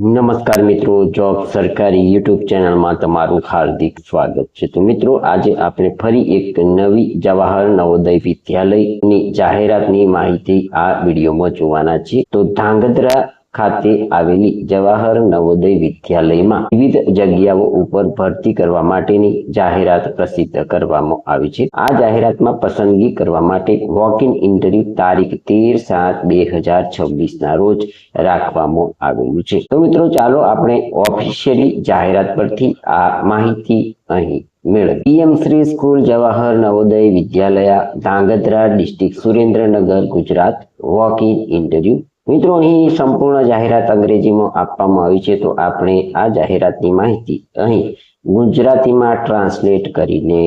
નમસ્કાર મિત્રો, જોબ સરકારી યુટ્યુબ ચેનલમાં તમારું હાર્દિક સ્વાગત છે। તો મિત્રો, આજે આપણે ફરી એક નવી જવાહર નવોદય વિદ્યાલયની જાહેરાતની માહિતી આ વિડીયોમાં જોવાના છીએ। તો ધાંગધ્રા ખાતે આવેલી જવાહર નવોદય વિદ્યાલયમાં વિવિધ જગ્યાઓ ઉપર ભરતી કરવા માટેની જાહેરાત પ્રસિદ્ધ કરવામાં આવી છે। આ જાહેરાતમાં પસંદગી કરવા માટે વોક ઇન ઇન્ટરવ્યુ તારીખ 13/7/2026 ના રોજ રાખવામાં આવેલું છે। તો મિત્રો, ચાલો આપણે ઓફિશિયલી જાહેરાત પરથી આ માહિતી અહીં મેળવીએ। PM Shri school Jawahar Navodaya Vidyalaya, Dhrangadhra, district Surendranagar, Gujarat. Walk in interview. મિત્રો, અહીં સંપૂર્ણ જાહેરાત અંગ્રેજીમાં આપવામાં આવી છે, તો આપણે આ જાહેરાતની માહિતી અહીં ગુજરાતીમાં ટ્રાન્સલેટ કરીને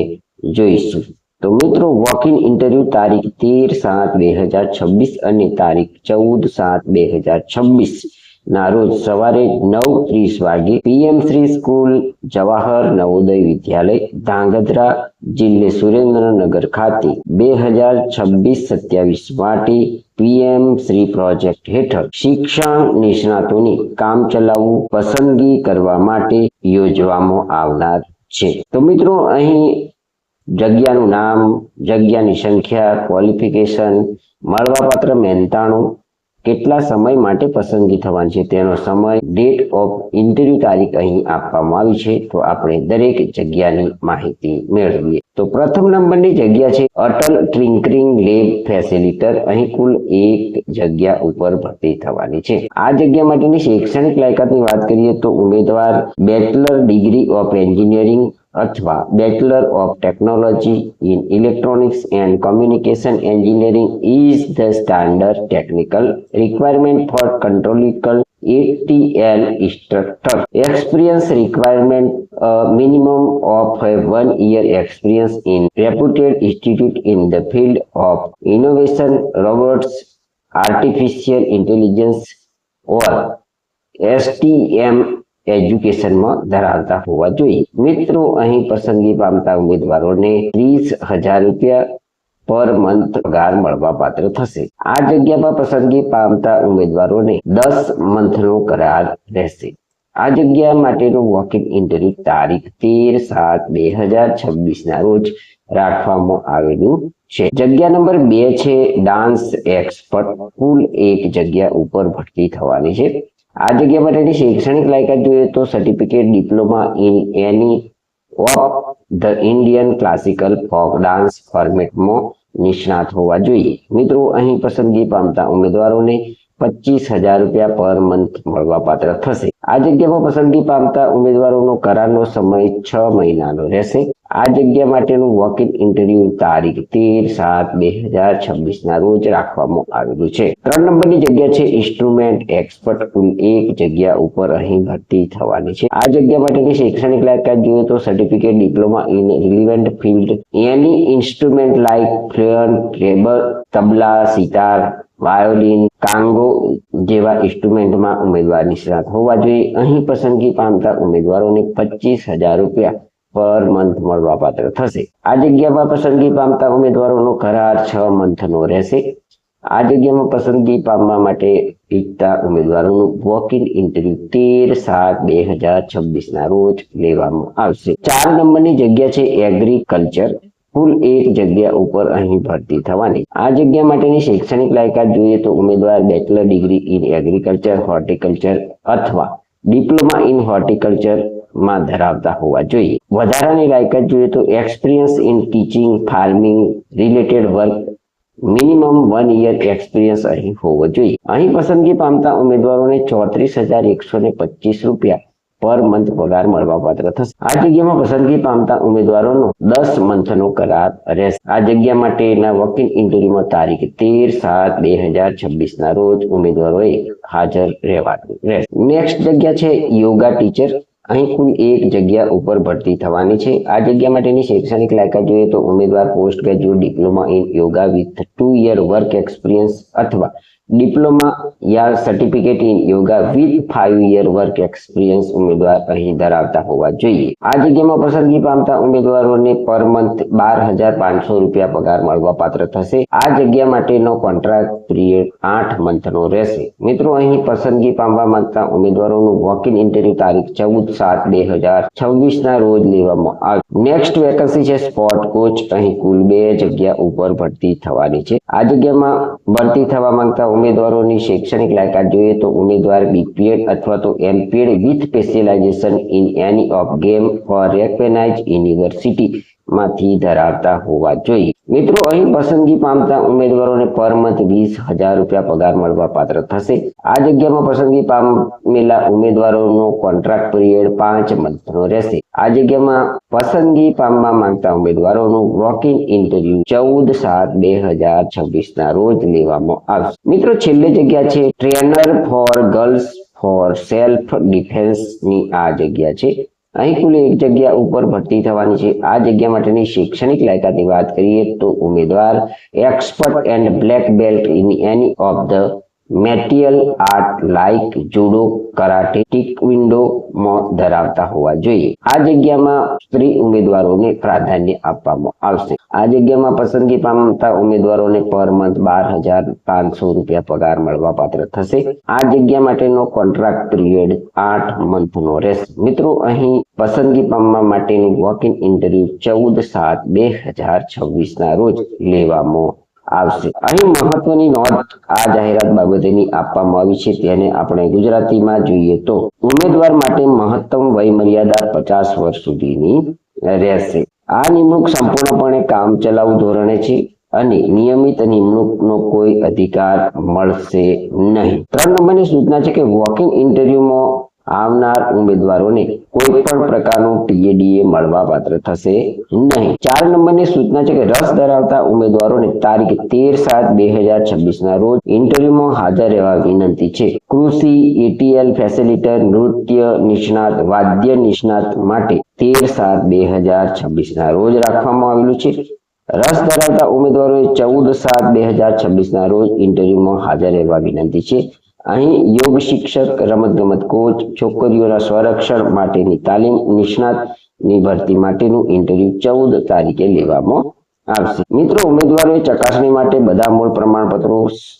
જોઈશું। તો મિત્રો, વોક ઇન ઇન્ટરવ્યુ તારીખ 13/7/2026 અને તારીખ 14/7/2026 ના રોજ સવારે 9:30 વાગે પીએમ શ્રી સ્કૂલ જવાહર નવોદય વિદ્યાલય, ધાંગધ્રા, જિલ્લે સુરેન્દ્રનગર ખાતે 2026-27 માટે પીએમ શ્રી પ્રોજેક્ટ હેઠળ શિક્ષણ નિષ્ણાતોની કામચલાઉ પસંદગી કરવા માટે યોજવામાં આવનાર છે। તો મિત્રો, અહીં જગ્યાનું નામ, જગ્યાની સંખ્યા, ક્વોલિફિકેશન, મળવાપાત્ર મહેનતાણું, કેટલા સમય માટે પસંદગી થવાની છે તેનો સમય, ડેટ ઓફ ઇન્ટરવ્યુ તારીખ અહીં આપવામાં આવી છે। તો આપણે દરેક જગ્યાની માહિતી મેળવીએ। તો પ્રથમ નંબરની જગ્યા છે અટલ ટિંકરિંગ લેબ ફેસિલિટર। અહીં કુલ 1 જગ્યા ઉપર ભરતી થવાની છે। આ જગ્યા માટેની શૈક્ષણિક લાયકાતની વાત કરીએ તો ઉમેદવાર બેચલર ડિગ્રી ઓફ એન્જિનિયરિંગ અથવા bachelor of technology in electronics and communication engineering is the standard technical requirement for controllical ATL instructor. Experience requirement minimum of 1 year experience in reputed institute in the field of innovation, robots, artificial intelligence or STEM એજ્યુકેશનમાં ધરાવતા હોવા જોઈએ। મિત્રો, અહીં પસંદગી પામતા ઉમેદવારોને 30,000 રૂપિયા પર મંથ પગાર મળવા પાત્ર થશે। આ જગ્યા પર પસંદગી પામતા ઉમેદવારોને 10 મંથનો કરાર રહેશે। આ જગ્યા માટેનું વોક ઇન ઇન્ટરવ્યુ તારીખ 13/7/2026 ના રોજ રાખવામાં આવેલું છે। જગ્યા નંબર 2 છે ડાન્સ એક્સપર્ટ। કુલ 1 જગ્યા ઉપર ભરતી થવાની છે। આ જગ્યા માટેની શૈક્ષણિક લાયકાત જોઈએ તો certificate diploma in any of the Indian classical folk dance ફોર્મેટમાં નિષ્ણાત હોવા જોઈએ। મિત્રો, અહીં પસંદગી પામતા ઉમેદવારોને 25,000 રૂપિયા પર મંથ મળવા પાત્ર થશે। આ જગ્યામાં પસંદગી પામતા ઉમેદવારોનો કરારનો સમય 6 મહિનાનો રહેશે। આ જગ્યા માટેનું વોક ઇન ઇન્ટરવ્યુ તારીખ 13/7/2026 ના રોજ રાખવામાં આવેલું છે। 3 નંબરની જગ્યા છે ઇન્સ્ટ્રુમેન્ટ એક્સપર્ટ। કુલ 1 જગ્યા ઉપર અહીં ભરતી થવાની છે। આ જગ્યા માટેની શૈક્ષણિક લાયકાત જોઈએ તો certificate diploma in relevant field any instrument like fluent, treble, tabla, sitar, violin, conga જેવા ઇન્સ્ટ્રુમેન્ટમાં ઉમેદવાર નિષ્ણાત હોવા જોઈએ। અહીં પસંદગી પામતા ઉમેદવારોને 25,000 રૂપિયા પર મંથ મળવા પાત્ર થશે। આ જગ્યામાં પસંદગી પામતા ઉમેદવારોનો કરાર 6 મંથનો રહેશે। આ જગ્યામાં પસંદગી પામવા માટે ઈચ્છતા ઉમેદવારોનું વોક ઇન ઇન્ટરવ્યુ 13/7/2026 ના રોજ લેવામાં આવશે। 4 નંબરની જગ્યા છે એગ્રીકલ્ચર। કુલ 1 જગ્યા ઉપર અહીં ભરતી થવાની। આ જગ્યા માટેની શૈક્ષણિક લાયકાત જોઈએ તો ઉમેદવાર bachelor degree in agriculture, horticulture અથવા ડિપ્લોમા ઇન હોર્ટિકલ્ચર માં ધરાવતા હોવા જોઈએ। વધારાની લાયકાત જોઈએ તો experience in teaching, farming related work, minimum 1 year experience અહીં હોવો જોઈએ। અહીં પસંદગી પામતા ઉમેદવારોને 34,125 રૂપિયા પર મંથ પગાર મળવા પાત્ર થશે। આ જગ્યામાં પસંદગી પામતા ઉમેદવારોનો 10 મંથનો કરાર રહેશે। આ જગ્યા માટેના વોક ઇન ઇન્ટરવ્યુમાં તારીખ 13/7/2026 ના રોજ ઉમેદવારોએ હાજર રહેવાનું રહેશે। નેક્સ્ટ જગ્યા છે યોગા ટીચર। અહીં કુલ 1 જગ્યા ઉપર ભરતી થવાની છે। આ જગ્યા માટેની શૈક્ષણિક લાયકાત જોઈએ તો ઉમેદવાર post graduate diploma in yoga with 2 year work experience અથવા ડિપ્લોમા યા certificate in yoga with 5 year work experience ઉમેદવાર અહીં ધરાવતા હોવા જોઈએ. આ જગ્યામાં પસંદગી પામતા ઉમેદવારોને પર મંથ 12,500 રૂપિયા પગાર મળવા પાત્ર થશે. આ જગ્યા માટેનો કોન્ટ્રાક્ટ પીરિયડ 8 મંથનો રહેશે. મિત્રો અહીં પસંદગી પામવા માંગતા ઉમેદવારોનું વોક ઇન ઇન્ટરવ્યુ તારીખ 14/7/2026 ના રોજ લેવામાં આવશે. નેક્સ્ટ વેકન્સી છે સ્પોર્ટ કોચ. અહીં કુલ 2 જગ્યા ઉપર ભરતી થવાની છે. આ જગ્યામાં ભરતી થવા માંગતા ઉમેદવારોની શૈક્ષણિક લાયકાત જોઈએ તો ઉમેદવાર બીપીએડ અથવા તો MPEd with specialisation in any of game for recognise university માંથી ધરાવતા હોવા જોઈએ. મિત્રો અહીં પસંદગી પામતા ઉમેદવારોને પર મંથ 20,000 રૂપિયા પગાર મળવા પાત્ર થશે. આ જગ્યામાં પસંદગી પામેલા ઉમેદવારોનો કોન્ટ્રાક્ટ પીરિયડ 5 મંથનો રહેશે. આ જગ્યામાં પસંદગી પામવા માંગતા ઉમેદવારોનું વોક ઇન ઇન્ટરવ્યુ 14/7/2026 ના રોજ લેવામાં આવશે. મિત્રો છેલ્લી જગ્યા છે trainer four girls four self defence ની આ જગ્યા છે. અહીં કુલ 1 જગ્યા ઉપર ભરતી થવાની છે. આ જગ્યા માટેની શૈક્ષણિક લાયકાતની વાત કરીએ તો ઉમેદવાર expert and black belt in any of the martial art like judo karate taekwondo માં ધરાવતા હોવા જોઈએ. આ જગ્યામાં સ્ત્રી ઉમેદવારોને પ્રાધાન્ય આપવામાં આવશે. આ જગ્યામાં પસંદગી પામતા ઉમેદવારોને પર મંથ 12,500 રૂપિયા પગાર મળવા પાત્ર થશે. આ જગ્યા માટેનો કોન્ટ્રાક્ટ પીરિયડ 8 મંથનો રહેશે. મિત્રો અહીં પસંદગી પામવા માટેનું વોક ઇન ઇન્ટરવ્યુ 14/7/2026 ના રોજ લેવામાં આવશે. અહીં મહત્વની નોંધ આ જાહેરાત બાબતેની આપવામાં આવી છે તેને આપણે ગુજરાતીમાં જોઈએ તો ઉમેદવાર માટે મહત્તમ વય મર્યાદા 50 વર્ષ સુધીની રહેશે. આ નિમણૂક સંપૂર્ણપણે કામચલાઉ ધોરણે છે અને નિયમિત નિમણૂકનો કોઈ અધિકાર મળશે નહીં. 3 નંબરની સૂચના છે કે વોકિંગ ઇન્ટરવ્યુમાં આવનાર ઉમેદવારોને કોઈ પણ પ્રકારનું ટીએડીએ મળવા પાત્ર થશે નહીં. 4 નંબરની સૂચના છે કે રસ ધરાવતા ઉમેદવારોને તારીખ 13/7/2026 ના રોજ ઇન્ટરવ્યુમાં હાજર રહેવા વિનંતી છે. કૃષિ, એટીએલ ફેસિલિટર, નૃત્ય નિષ્ણાત, વાદ્ય નિષ્ણાત માટે 13/7/2026 ના રોજ રાખવામાં આવેલું છે. રસ ધરાવતા ઉમેદવારોએ 14/7/2026 ના રોજ ઇન્ટરવ્યુમાં હાજર રહેવા વિનંતી છે. અહીં યોગ શિક્ષક, રમતગમત કોચ, છોકરીઓના સંરક્ષણ માટેની તાલીમ નિષ્ણાતની ભરતી માટેનું ઇન્ટરવ્યુ 14 તારીખે લેવામાં આવશે. મિત્રો ઉમેદવારોએ ચકાસણી માટે બધા મૂળ પ્રમાણપત્રો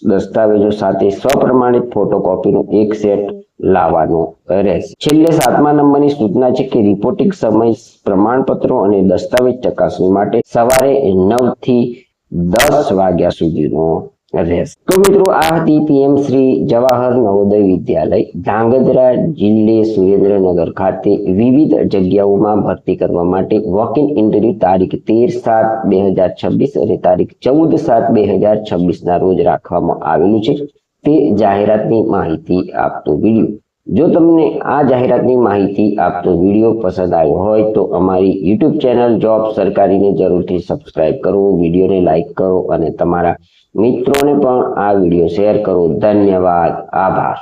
દસ્તાવેજો સાથે સ્વપ્રમાણિત ફોટોકોપીનું એક સેટ લાવવાનો રહેશે. છેલ્લે 7મા નંબરની સૂચના છે કે રિપોર્ટિંગ સમય પ્રમાણપત્રો અને દસ્તાવેજ ચકાસણી માટે સવારે 9 થી 10 વાગ્યા સુધીનો રહેશે. તો મિત્રો આ હતી પીએમ શ્રી જવાહર નવોદય વિદ્યાલય ધાંગધ્રા જિલ્લે સુરેન્દ્રનગર ખાતે વિવિધ જગ્યાઓમાં ભરતી કરવા માટે વોક ઇન ઇન્ટરવ્યુ તારીખ 13/7/2026 અને તારીખ 14/7/2026 ના રોજ રાખવામાં આવેલું છે. તે જાહેરાતની માહિતી આપતો વિડીયો. જો તમને આ જાહેરાતની માહિતી આપતો વિડીયો પસંદ આવ્યો હોય તો અમારી યુટ્યુબ ચેનલ જોબ સરકારીને જરૂરથી સબસ્ક્રાઇબ કરો, વિડીયોને લાઈક કરો અને તમારા મિત્રોને પણ આ વિડીયો શેર કરો. ધન્યવાદ. આભાર.